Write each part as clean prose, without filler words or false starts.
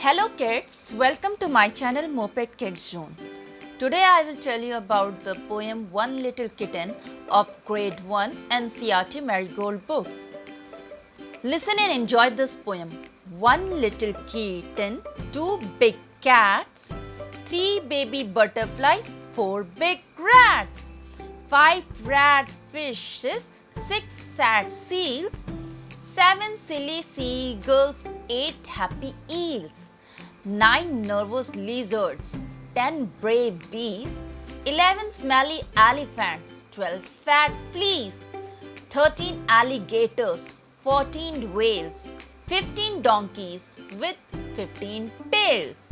Hello kids, welcome to my channel Moped Kids Zone. Today I will tell you about the poem One Little Kitten of Grade 1 NCERT Marigold book. Listen and enjoy this poem. One little kitten, two big cats, three baby butterflies, four big rats, five rat fishes, six sad seals, seven silly seagulls, eight happy eels, nine nervous lizards, 10 brave bees, 11 smelly elephants, 12 fat fleas, 13 alligators, 14 whales, 15 donkeys with 15 tails.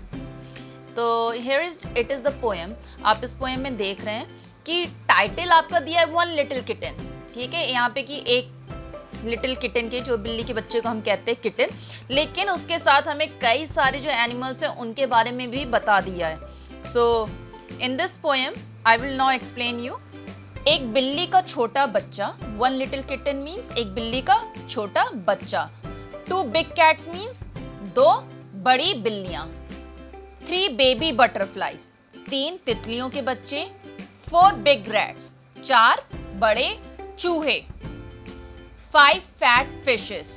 तो here is the poem. आप इस poem में देख रहे हैं कि title आपका दिया है वन लिटिल किटन. ठीक है, यहाँ पे कि एक लिटिल किटन के, जो बिल्ली के बच्चे को हम कहते हैं किटन, लेकिन उसके साथ हमें कई सारे जो एनिमल्स हैं उनके बारे में भी बता दिया है. So in this poem I will now explain you. एक बिल्ली का छोटा बच्चा, वन लिटिल किटन मीन्स एक बिल्ली का छोटा बच्चा. टू बिग कैट्स मीन्स दो बड़ी बिल्लियां. थ्री बेबी बटरफ्लाइज, तीन तितलियों के बच्चे. फोर बिग रैट्स, चार बड़े चूहे. फाइव फैट फिशेस,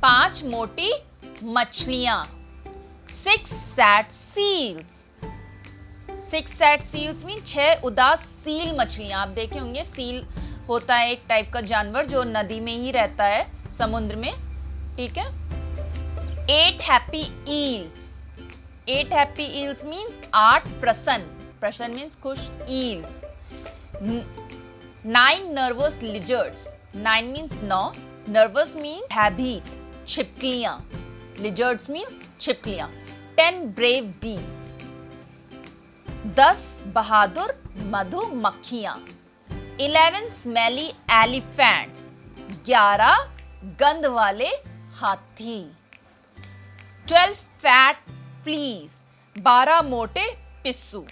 पांच मोटी मछलियां. Six sad seals. Six sad seals mean छह उदास सील मछलियां. आप देखे होंगे सील होता है एक टाइप का जानवर जो नदी में ही रहता है, समुद्र में. ठीक है. Eight happy eels. Eight happy eels means आठ प्रसन्न. प्रसन्न मीन्स खुश eels. Nine nervous lizards. Nine means नौ. नर्वस मीन्स भयभीत, छिपकलियां. लिजर्ड्स मीन्स छिपकलियां. 10 ब्रेव बीज. 10 बहादुर मधुमक्खियां. 11 स्मेली एलिफेंट्स. 11 गंध वाले हाथी. 12 फैट फ्लीज. 12 मोटे पिस्सू.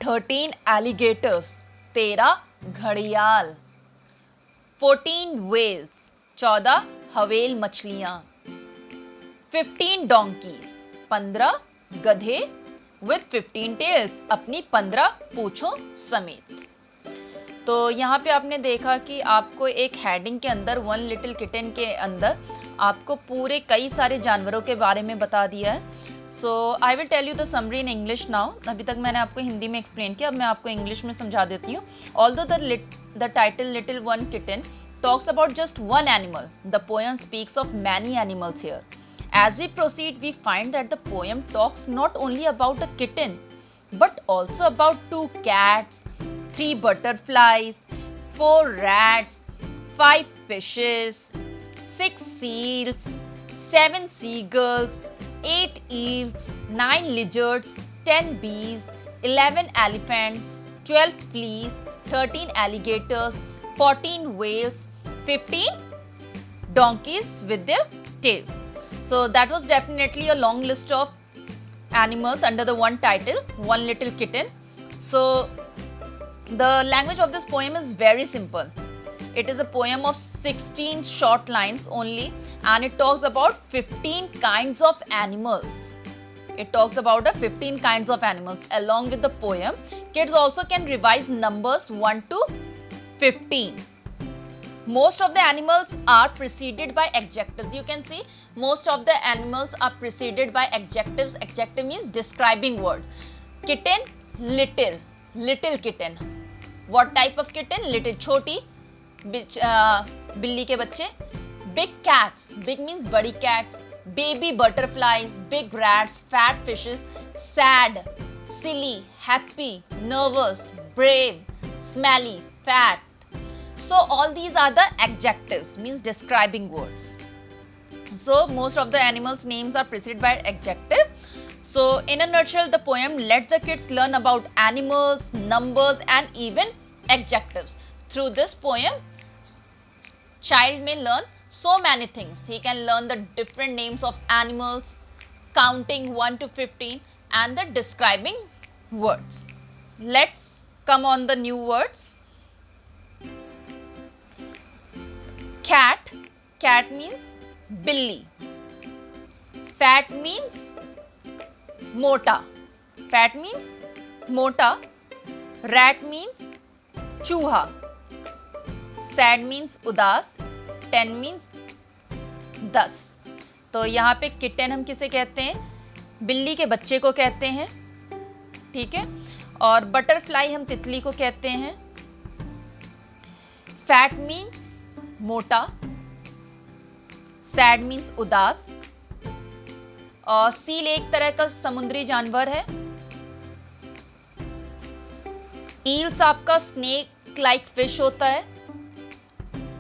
13 एलिगेटर्स. 13 घड़ियाल. 14 whales, 14 हवेल मछलियां. 15 donkeys, 15 गधे with 15 tails, अपनी 15 पूंछों समेत. तो यहाँ पे आपने देखा कि आपको एक हेडिंग के अंदर वन लिटिल किटन के अंदर आपको पूरे कई सारे जानवरों के बारे में बता दिया है. So I will tell you the summary in English now. अभी तक मैंने आपको हिंदी में एक्सप्लेन किया, अब मैं आपको इंग्लिश में समझा देती हूँ. Although the title little one kitten talks about just one animal, the poem speaks of many animals here. As we proceed, we find that the poem talks not only about a kitten, but also about 2 cats, 3 butterflies, 4 rats, 5 fishes, 6 seals, 7 seagulls, 8 eels, 9 lizards, 10 bees, 11 elephants, 12 fleas, 13 alligators, 14 whales, 15 donkeys with their tails. So that was definitely a long list of animals under the one title, One Little Kitten. So the language of this poem is very simple. It is a poem of 16 short lines only, and it talks about 15 kinds of animals. It talks about the 15 kinds of animals. Along with the poem, kids also can revise numbers 1 to 15. Most of the animals are preceded by adjectives. You can see most of the animals are preceded by adjectives. Adjective means describing words. Kitten, little, little kitten. What type of kitten? Little, छोटी, बिल्ली के बच्चे. Big cats, big means बड़ी cats. Baby butterflies, big rats, fat fishes. Sad, silly, happy, nervous, brave, smelly, fat. So all these are the adjectives, means describing words. So most of the animals' names are preceded by adjective. So in a nutshell, the poem lets the kids learn about animals, numbers, and even adjectives. Through this poem, child may learn so many things. He can learn the different names of animals, counting 1 to 15, and the describing words. Let's come on the new words. Cat. Cat means billy. Fat means मोटा, fat means मोटा। Rat means चूहा। Sad means उदास। 10 means 10। तो यहाँ पे kitten हम किसे कहते हैं? बिल्ली के बच्चे को कहते हैं, ठीक है। और बटरफ्लाई हम तितली को कहते हैं। फैट मीन्स मोटा, सैड मीन्स उदास, और सील एक तरह का समुद्री जानवर है। ईल्स आपका स्नेक लाइक फिश होता है।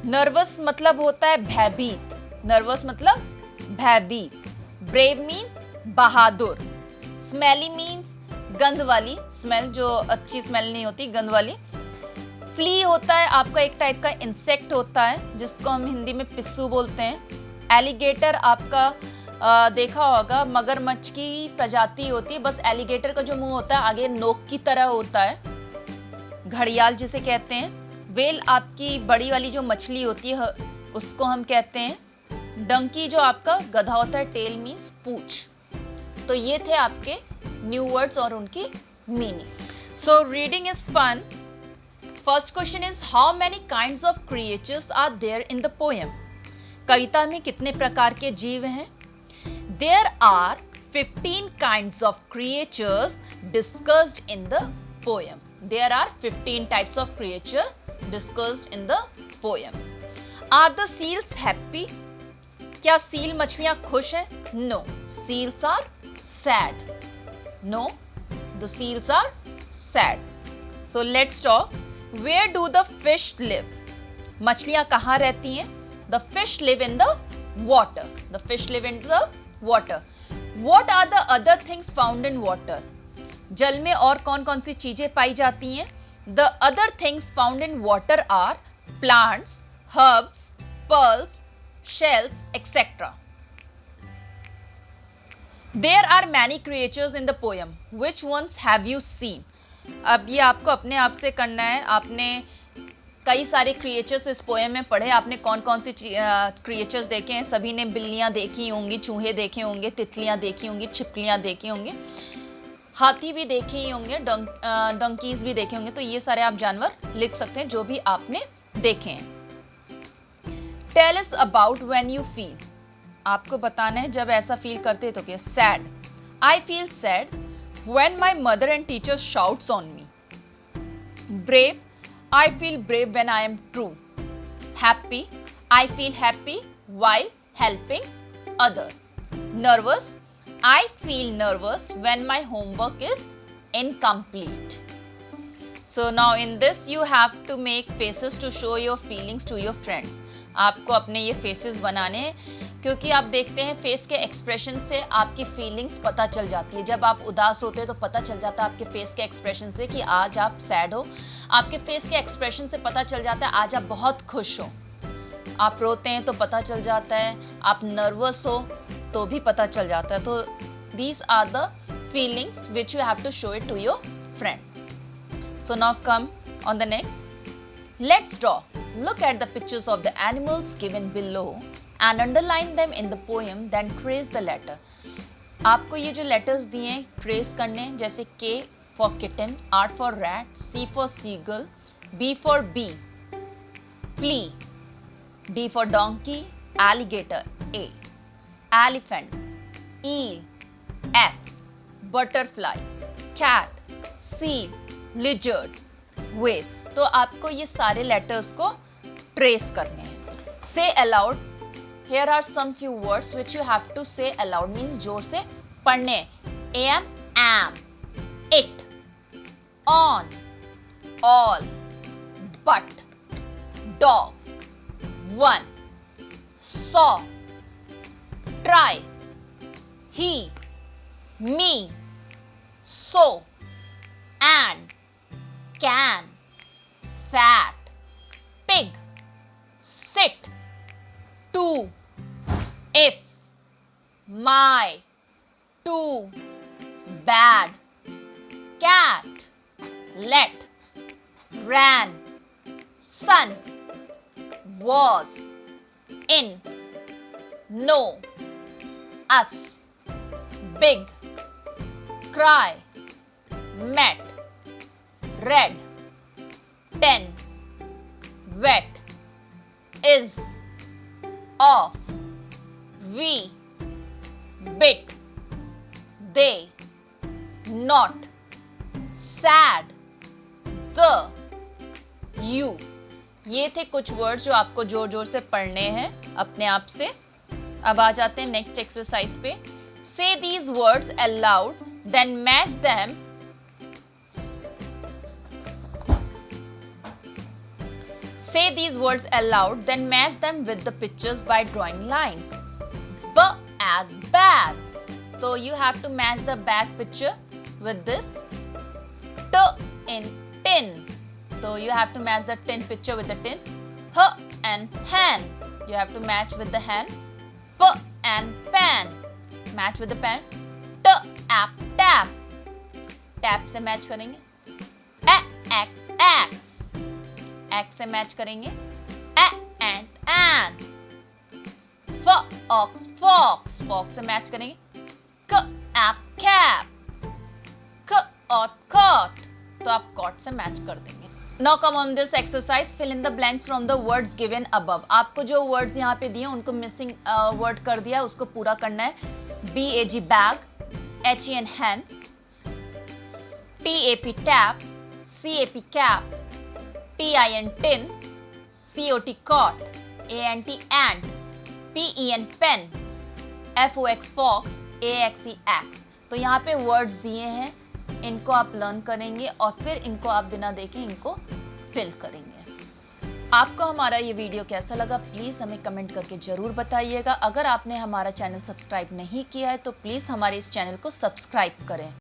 नर्वस मतलब होता है भयभीत, नर्वस मतलब भयभीत। ब्रेव मीन्स बहादुर। स्मेली मीन्स गंध वाली, स्मेल जो अच्छी स्मेल नहीं होती, गंध वाली। फ्ली होता है आपका एक टाइप का इंसेक्ट होता है जिसको हम हिंदी में पिस्सू बोलते हैं। एलिगेटर आपका देखा होगा मगरमच्छ की प्रजाति होती है, बस एलिगेटर का जो मुंह होता है आगे नोक की तरह होता है। घड़ियाल जिसे कहते हैं। वेल आपकी बड़ी वाली जो मछली होती है उसको हम कहते हैं। डंकी जो आपका गधा होता है, टेल मीन्स पूंछ। तो ये थे आपके न्यू वर्ड्स और उनकी meaning. So reading is fun. First question is how many kinds of creatures are there in the poem? कविता में कितने प्रकार के जीव हैं? There are 15 kinds of creatures discussed in the poem. There are 15 types of creature discussed in the poem. Are the seals happy? क्या seal मछलियां खुश हैं? No, seals are sad. No, the seals are sad. So let's talk. Where do the fish live? मछलियां कहाँ रहती हैं? The fish live in the water. The fish live in the water. What are the other things found in water? जल में और कौन कौन सी चीजें पाई जाती हैं? The other things found in water are plants, herbs, pearls, shells, etc. There are many creatures in the poem. Which ones have you seen? अब ये आपको अपने आप से करना है। आपने कई सारे क्रिएचर्स इस पोएम में पढ़े, आपने कौन कौन सी क्रिएचर्स देखे हैं? सभी ने बिल्लियाँ देखी होंगी, चूहे देखे होंगे, तितलियाँ देखी होंगी, छिपकलियाँ देखी होंगी, हाथी भी देखे ही होंगे, डंकीज भी देखे होंगे। तो ये सारे आप जानवर लिख सकते हैं जो भी आपने देखे हैं। Tell us about when you feel. आपको बताना है जब ऐसा फील करते तो क्या? Sad, I feel sad when my mother and teacher shouts on me. Brave, I feel brave when I am true. Happy, I feel happy while helping other. Nervous, I feel nervous when my homework is incomplete. So now in this you have to make faces to show your feelings to your friends. आपको अपने ये faces बनाने हैं क्योंकि आप देखते हैं face के एक्सप्रेशन से आपकी फीलिंग्स पता चल जाती है। जब आप उदास होते हैं तो पता चल जाता है आपके फेस के एक्सप्रेशन से कि आज आप सैड हो। आपके फेस के एक्सप्रेशन से पता चल जाता है आज आप बहुत खुश हो। आप रोते हैं तो पता चल जाता है, आप नर्वस हो तो भी पता चल जाता है। तो these are the feelings which you have to show it to your friend. So now come on the next. Let's draw. Look at the pictures of the animals given below and underline them in the poem, then trace the letter. आपको ये जो letters दिए हैं trace करने, जैसे K for kitten, R for rat, C for seagull, B for bee, flea, D for donkey, alligator, A, elephant, eel, F, butterfly, cat, seal, lizard, whale. तो आपको ये सारे लेटर्स को ट्रेस करने हैं। Say aloud, here are some few words which you have to say aloud, means जोर से पढ़ने। Am, am, it, on, all, but, dog, one, saw, try, he, me, so, and, can, fat, pig, sit, to, if, my, to, bad, cat, let, ran, sun, was, in, no, us, big, cry, met, red, 10, wet, is, off, we, bit, they, not, sad, the, you। ये थे कुछ words जो आपको जोर जोर से पढ़ने हैं अपने आप से। अब आ जाते हैं नेक्स्ट एक्सरसाइज पे। Say these words aloud then match them Say these words aloud, then match them with the pictures by drawing lines. Bag. So you have to match the bag picture with this. In tin. So you have to match the tin picture with the tin. And hand. You have to match with the hand. And pan. Match with the pan. Tap. Tap से match करेंगे. Axe. X से match करेंगे. And fox से match करेंगे. cap cot तो आप cot से match कर देंगे. Now come on this exercise, fill in the blanks from the words given above. आपको जो words यहाँ पे दिए उनको missing word कर दिया, उसको पूरा करना है. bag bag, hen hen, tap tap, cap, tin tin, cot cot, ant ant, pen pen, fox fox, axe axe। तो यहाँ पे वर्ड्स दिए हैं, इनको आप लर्न करेंगे और फिर इनको आप बिना देखे इनको फिल करेंगे। आपको हमारा ये वीडियो कैसा लगा प्लीज़ हमें कमेंट करके ज़रूर बताइएगा। अगर आपने हमारा चैनल सब्सक्राइब नहीं किया है तो प्लीज़ हमारे इस चैनल को सब्सक्राइब करें।